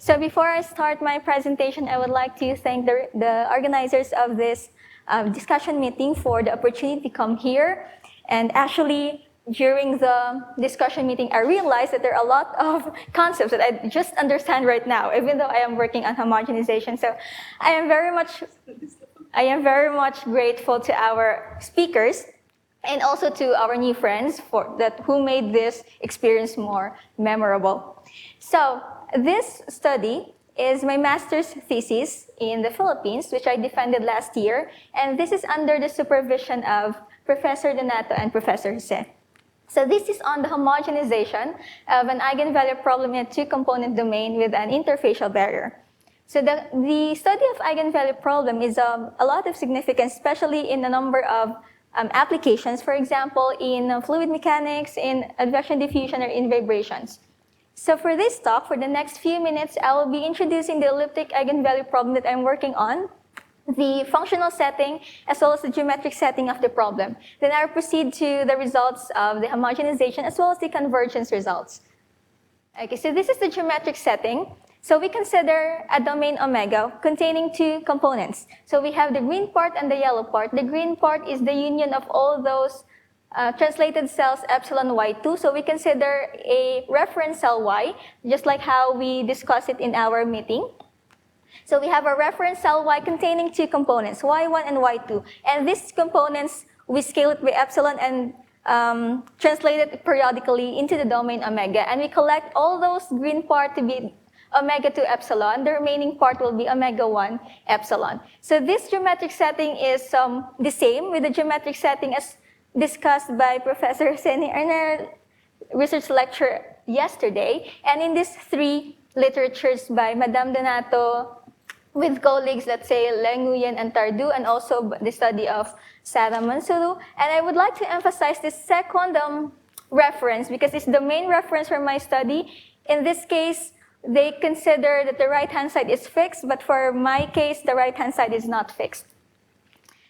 So before I start my presentation, I would like to thank the organizers of this discussion meeting for the opportunity to come here. And actually, during the discussion meeting, I realized that there are a lot of concepts that I just understand right now, even though I am working on homogenization. So I am very much grateful to our speakers and also to our new friends who made this experience more memorable. So this study is my master's thesis in the Philippines, which I defended last year, and this is under the supervision of Professor Donato and Professor Jose. So this is on the homogenization of an eigenvalue problem in a two-component domain with an interfacial barrier. So the study of eigenvalue problem is of a lot of significance, especially in a number of applications, for example, in fluid mechanics, in advection diffusion, or in vibrations. So for this talk, for the next few minutes, I will be introducing the elliptic eigenvalue problem that I'm working on, the functional setting, as well as the geometric setting of the problem. Then I'll proceed to the results of the homogenization as well as the convergence results. Okay, so this is the geometric setting. So we consider a domain omega containing two components. So we have the green part and the yellow part. The green part is the union of all those translated cells epsilon y2. So we consider a reference cell y, just like how we discussed it in our meeting. So we have a reference cell y containing two components, y1 and y2. And these components, we scale it by epsilon and translate it periodically into the domain omega. And we collect all those green part to be omega 2 epsilon. The remaining part will be omega 1 epsilon. So this geometric setting is the same with the geometric setting as discussed by Professor Husseini in our research lecture yesterday. And in these three literatures by Madame Donato, with colleagues, let's say, Lenguyen and Tardu, and also the study of Sara Mansulu. And I would like to emphasize this second reference because it's the main reference for my study. In this case, they consider that the right-hand side is fixed, but for my case, the right-hand side is not fixed.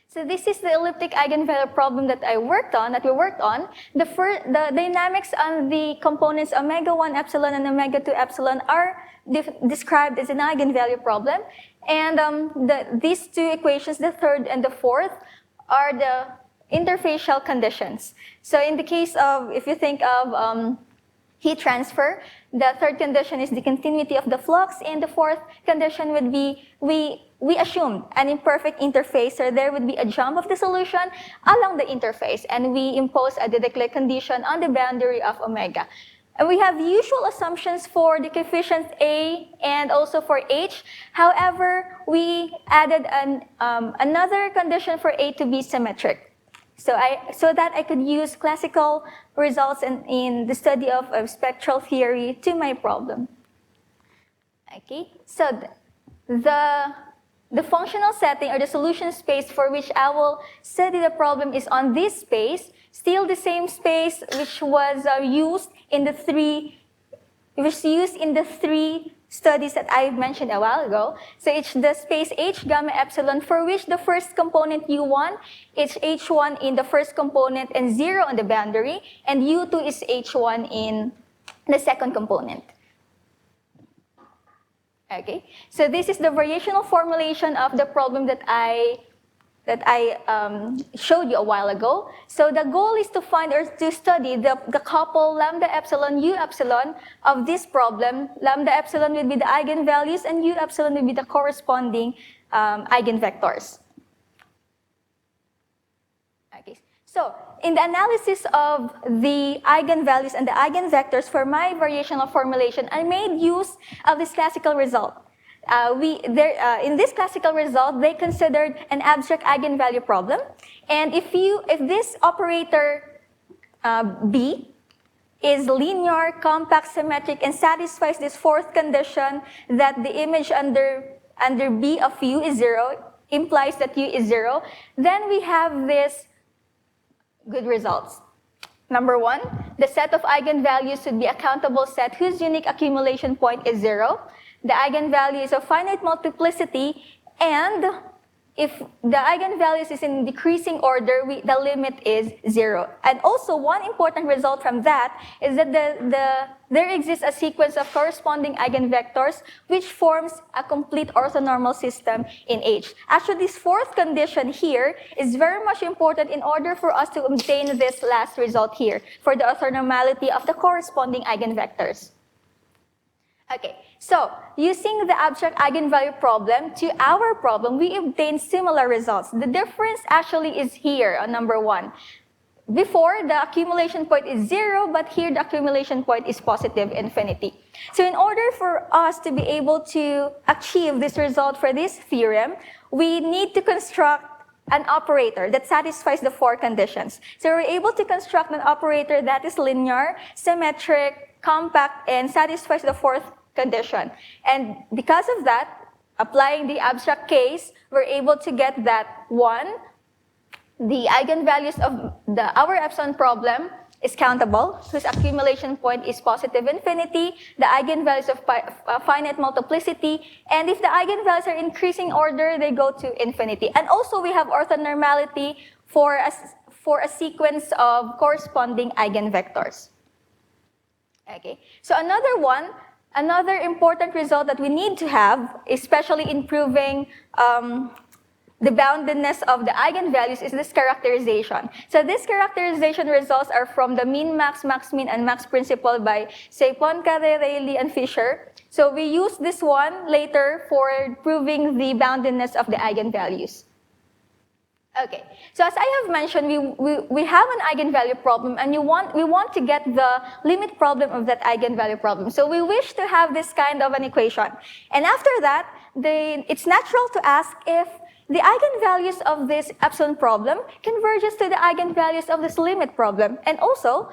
So this is the elliptic eigenvalue problem that we worked on. The dynamics on the components omega 1 epsilon and omega 2 epsilon are described as an eigenvalue problem. And these two equations, the third and the fourth, are the interfacial conditions. So in the case of, if you think of heat transfer, the third condition is the continuity of the flux, and the fourth condition would be, we assumed an imperfect interface, so there would be a jump of the solution along the interface, and we impose a Dirichlet condition on the boundary of omega. And we have usual assumptions for the coefficients A and also for H. However, we added another condition for A to be symmetric. So that I could use classical results in the study of spectral theory to my problem. Okay, so the functional setting or the solution space for which I will study the problem is on this space, still the same space which was used in the three studies that I mentioned a while ago. So it's the space H gamma epsilon for which the first component U1 is H1 in the first component and 0 on the boundary, and U2 is H1 in the second component. Okay, so this is the variational formulation of the problem that I showed you a while ago. So the goal is to find or to study the couple lambda epsilon u epsilon of this problem. Lambda epsilon will be the eigenvalues and u epsilon will be the corresponding eigenvectors. Okay, so in the analysis of the eigenvalues and the eigenvectors for my variational formulation, I made use of this classical result. In this classical result, they considered an abstract eigenvalue problem. And if this operator B is linear, compact, symmetric, and satisfies this fourth condition that the image under B of U is 0, implies that U is 0, then we have this good results. Number one, the set of eigenvalues should be a countable set whose unique accumulation point is 0. The eigenvalue is of finite multiplicity, and if the eigenvalues is in decreasing order, the limit is 0. And also, one important result from that is that there exists a sequence of corresponding eigenvectors which forms a complete orthonormal system in H. Actually, this fourth condition here is very much important in order for us to obtain this last result here, for the orthonormality of the corresponding eigenvectors. Okay, so using the abstract eigenvalue problem to our problem, we obtain similar results. The difference actually is here on number 1. Before, the accumulation point is 0, but here the accumulation point is positive infinity. So in order for us to be able to achieve this result for this theorem, we need to construct an operator that satisfies the 4 conditions. So we're able to construct an operator that is linear, symmetric, compact, and satisfies the 4th condition. And because of that, applying the abstract case, we're able to get that 1, the eigenvalues of our epsilon problem is countable, whose accumulation point is positive infinity, the eigenvalues of finite multiplicity, and if the eigenvalues are increasing order, they go to infinity. And also we have orthonormality for a sequence of corresponding eigenvectors. Okay, so another important result that we need to have, especially in proving the boundedness of the eigenvalues, is this characterization. So this characterization results are from the min-max, max-min, and max principle by, say, Poincaré, Rayleigh, and Fisher. So we use this one later for proving the boundedness of the eigenvalues. Okay, so as I have mentioned, we have an eigenvalue problem, and we want to get the limit problem of that eigenvalue problem. So we wish to have this kind of an equation. And after that, it's natural to ask if the eigenvalues of this epsilon problem converges to the eigenvalues of this limit problem. And also,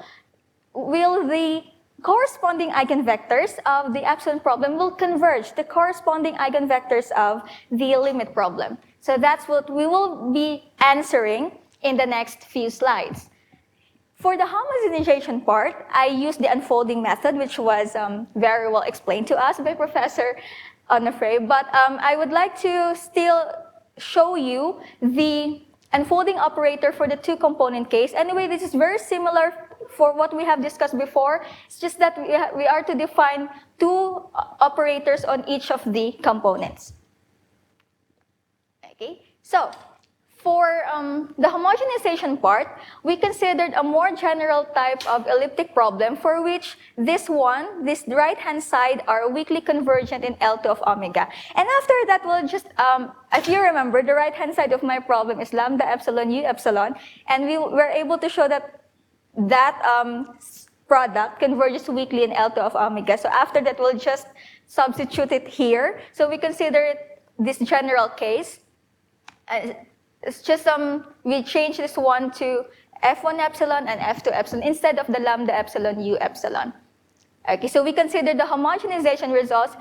will the corresponding eigenvectors of the epsilon problem will converge the corresponding eigenvectors of the limit problem. So that's what we will be answering in the next few slides. For the homogenization part, I used the unfolding method, which was very well explained to us by Professor Onofrei, but I would like to still show you the unfolding operator for the 2-component case. Anyway, this is very similar for what we have discussed before. It's just that we are to define 2 operators on each of the components. Okay, so for the homogenization part, we considered a more general type of elliptic problem for which this right-hand side are weakly convergent in L2 of omega. And after that, we'll just, if you remember, the right-hand side of my problem is lambda epsilon u epsilon, and we were able to show that product converges weakly in L2 of omega. So after that, we'll just substitute it here. So we consider it this general case. It's just we change this one to F1 epsilon and F2 epsilon instead of the lambda epsilon u epsilon. Okay, so we consider the homogenization results.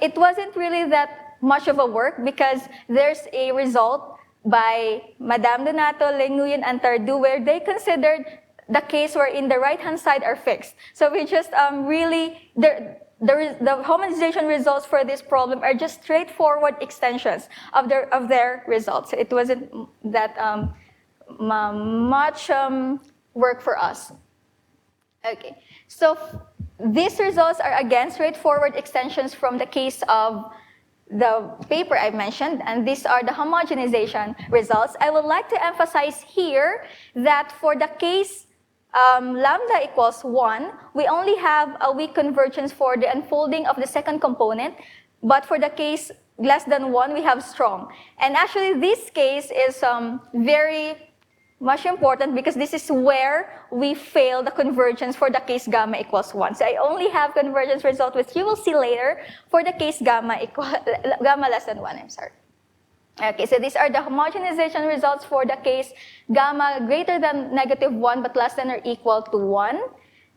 It wasn't really that much of a work because there's a result by Madame Donato, Le Nguyen, and Tardu where they considered the case wherein the right-hand side are fixed. So we just really, the homogenization results for this problem are just straightforward extensions of their results. It wasn't that much work for us. Okay, so these results are again straightforward extensions from the case of the paper I mentioned, and these are the homogenization results. I would like to emphasize here that for the case lambda equals 1, we only have a weak convergence for the unfolding of the second component, but for the case less than 1, we have strong. And actually, this case is very much important because this is where we fail the convergence for the case gamma equals 1. So I only have convergence result, which you will see later, for the case gamma less than 1, I'm sorry. Okay, so these are the homogenization results for the case gamma greater than -1 but less than or equal to 1.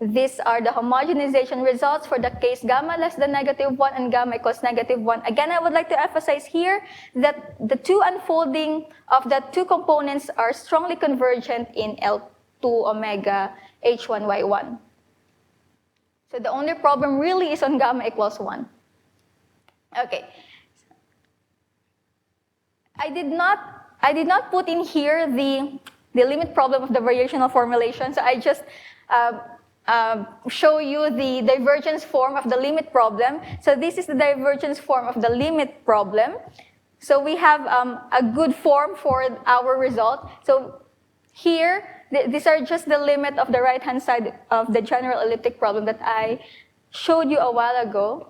These are the homogenization results for the case gamma less than -1 and gamma equals -1. Again, I would like to emphasize here that the 2 unfolding of the 2 components are strongly convergent in L2 omega H1 Y1. So the only problem really is on gamma equals 1. Okay. I did not put in here the limit problem of the variational formulation, so I just show you the divergence form of the limit problem. So this is the divergence form of the limit problem. So we have a good form for our result. So here, these are just the limit of the right-hand side of the general elliptic problem that I showed you a while ago.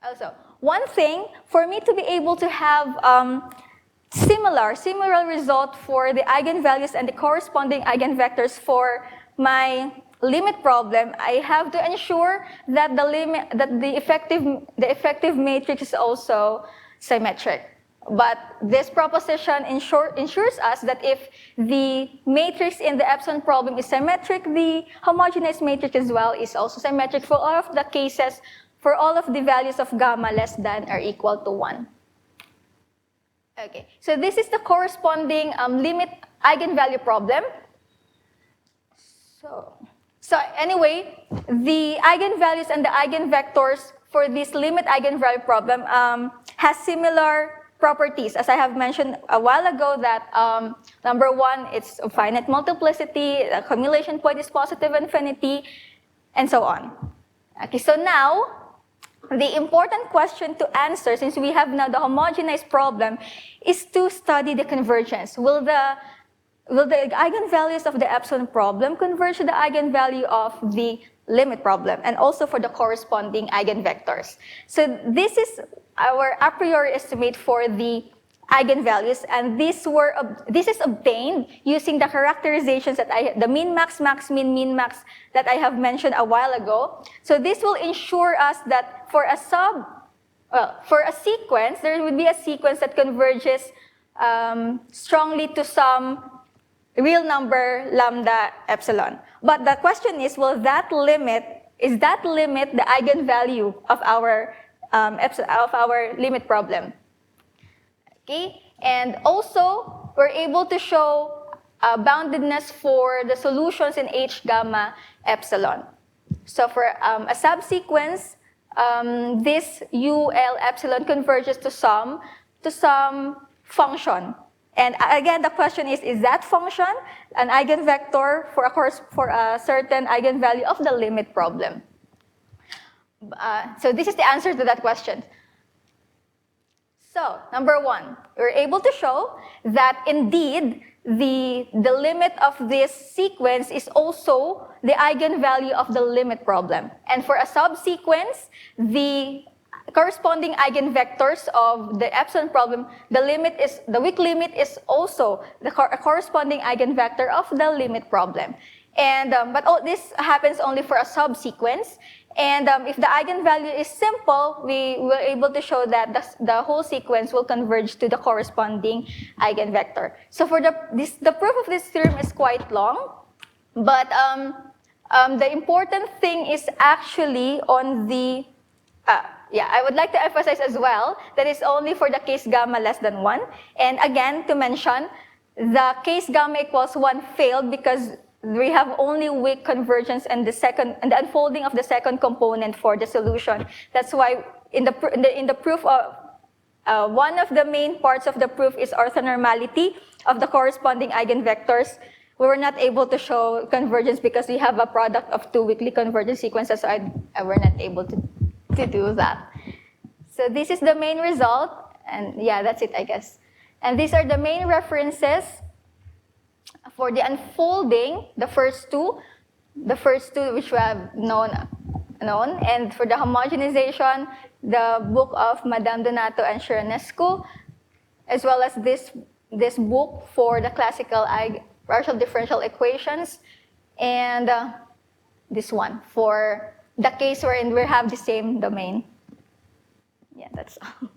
Also, one thing, for me to be able to have similar result for the eigenvalues and the corresponding eigenvectors for my limit problem, I have to ensure that the effective matrix is also symmetric. But this proposition ensures us that if the matrix in the epsilon problem is symmetric, the homogenized matrix as well is also symmetric for all of the cases, for all of the values of gamma less than or equal to 1. Okay, so this is the corresponding limit eigenvalue problem. So anyway, the eigenvalues and the eigenvectors for this limit eigenvalue problem has similar properties, as I have mentioned a while ago, that number one, it's of finite multiplicity, the accumulation point is positive infinity, and so on. Okay, so now, the important question to answer, since we have now the homogenized problem, is to study the convergence. Will the eigenvalues of the epsilon problem converge to the eigenvalue of the limit problem, and also for the corresponding eigenvectors? So this is our a priori estimate for the eigenvalues, and this is obtained using the characterizations that the min max max min min max that I have mentioned a while ago. So this will ensure us that for a sequence, there would be a sequence that converges strongly to some real number lambda epsilon. But the question is, is that limit the eigenvalue of our limit problem? Okay, and also we're able to show boundedness for the solutions in H gamma epsilon. So for a subsequence, this UL epsilon converges to some function. And again, the question is that function an eigenvector for a certain eigenvalue of the limit problem? So this is the answer to that question. So, number one, we're able to show that indeed the limit of this sequence is also the eigenvalue of the limit problem. And for a subsequence, the corresponding eigenvectors of the epsilon problem, the weak limit is also the corresponding eigenvector of the limit problem. And but this happens only for a subsequence. And if the eigenvalue is simple, we were able to show that the whole sequence will converge to the corresponding eigenvector. So for the proof of this theorem is quite long, but the important thing is actually on the I would like to emphasize as well that it's only for the case gamma less than 1. And again, to mention, the case gamma equals 1 failed because we have only weak convergence and the unfolding of the second component for the solution. That's why in the proof of one of the main parts of the proof is orthonormality of the corresponding eigenvectors. We were not able to show convergence because we have a product of two weakly convergent sequences, so I were not able to do that. So this is the main result, and yeah, that's it, I guess. And these are the main references for the unfolding, the first two which we have known, and for the homogenization, the book of Madame Donato and Shiranescu, as well as this book for the classical partial differential equations, and this one for the case wherein we have the same domain. Yeah, that's all.